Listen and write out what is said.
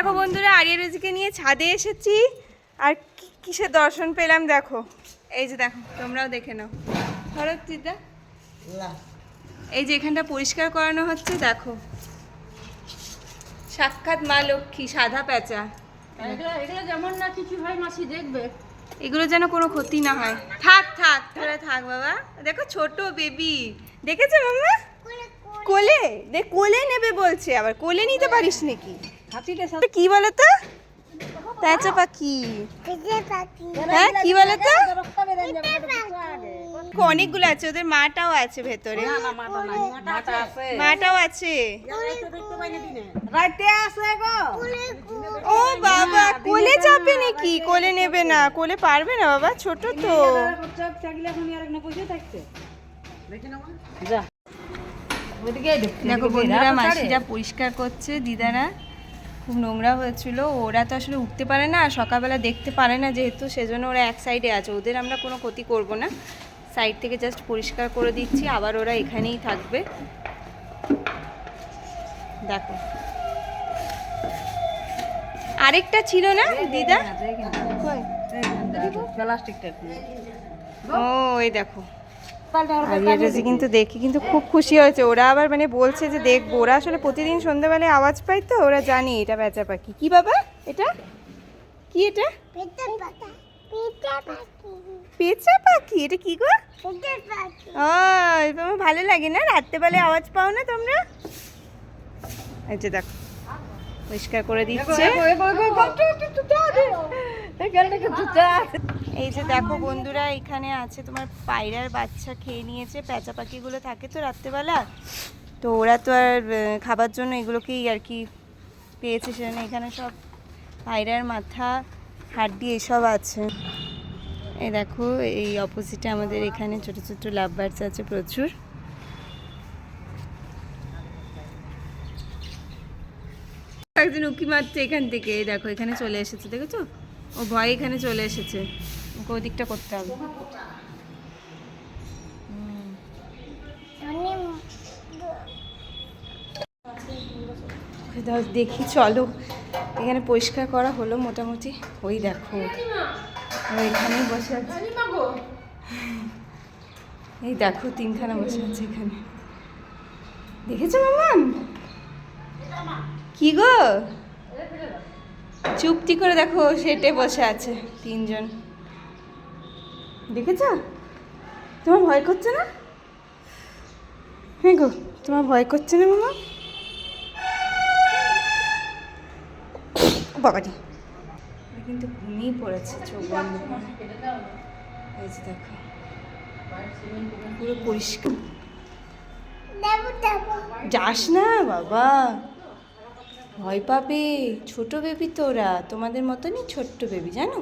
দেখো বন্ধুরা, আরিয়া রোজিকে নিয়ে ছাদে এসেছি আর কিসের দর্শন পেলাম দেখো। এই যে দেখো, তোমরাও দেখে নাও। ধরো দিদা, এই যে এখানটা পরিষ্কার করানো হচ্ছে দেখো। সাক্ষাৎ মা লক্ষ্মী, সাদা প্যাঁচা। এগুলো যেমন না কিছু হয় মাসি দেখবে, এগুলো যেন কোনো ক্ষতি না হয়। থাক থাক ধরে থাক বাবা। দেখো ছোট বেবি, দেখেছো মাম্মা? কোলে দেখ, কোলে নেবে বলছে, আবার কোলে নিতে পারিস নাকি? কি বলো তো? প্যাঁচা পাখি। হ্যাঁ কি বলো তো? অনেকগুলো আছে, ওদের মাটাও আছে ভেতরে। মাটাও আছে। ও বাবা, কোলে চাপে নাকি? কোলে নেবে না, কোলে পারবে না বাবা, ছোট তো। দেখো বন্ধুরা, মাসিরা পরিষ্কার করছে, দিদারা। খুব নোংরা হয়েছিল, ওরা তো আসলে উঠতে পারে না, সকালবেলা দেখতে পারে না যেহেতু, সেজন্য ওরা এক সাইডে আছে। ওদের আমরা কোনো ক্ষতি করব না, সাইড থেকে জাস্ট পরিষ্কার করে দিচ্ছি, আবার ওরা এখানেই থাকবে। দেখো আরেকটা ছিল না দিদা? ও এই দেখো, কিন্তু দেখি কিন্তু খুব খুশি হয়েছে। ওরা আবার মানে বলছে যে দেখবো। ওরা আসলে প্রতিদিন সন্ধ্যাবেলায় আওয়াজ পায়, তো ওরা জানি এটা প্যাঁচা পাখি। কি বাবা এটা? কি এটা? পেঁচা পাখি? এটা কি গো? ও তোমার ভালো লাগে না? রাত্রেবেলায় আওয়াজ পাও না তোমরা? এই যে দেখো, পরিষ্কার করে দিচ্ছে। এই যে দেখো বন্ধুরা, এখানে আছে তোমার পায়রার বাচ্চা, খেয়ে নিয়েছে। প্যাঁচা পাখিগুলো থাকে তো রাত্রেবেলা, তো ওরা তো আর খাবার জন্য এগুলোকেই আর কি পেয়েছে, সেজন্য এখানে সব পায়রার মাথা, হাড্ডি এসব আছে। এই দেখো, এই অপোজিটে আমাদের এখানে ছোট ছোট লাভ বার্ডস আছে প্রচুর। একজন উকি মারছে এখান থেকে, এই দেখো এখানে চলে এসেছে, দেখেছো? ও ভয় এখানে চলে এসেছে, ওকে ওই দিকটা করতে হবে। দেখি চলো, এখানে পরিষ্কার করা হলো মোটামুটি। ওই দেখো এখানেই বসে আছে, এই দেখো তিনখানা বসে আছে এখানে, দেখেছো মামাম? কি গো, চুপটি করে দেখো, সেটে বসে আছে তিনজন, দেখেছ? তোমার ভয় করছে না? হ্যাঁ গো, তোমার ভয় করছে না মামা? বাবাটি কিন্তু ঘুমিয়ে পড়েছে, চোখ বন্ধ করে। এই যে দেখো, পুরো পরিষ্কার। যাস না বাবা, ভয় পাবে। ছোট বেবি তো ওরা, তোমাদের মতনই ছোট্ট বেবি, জানো?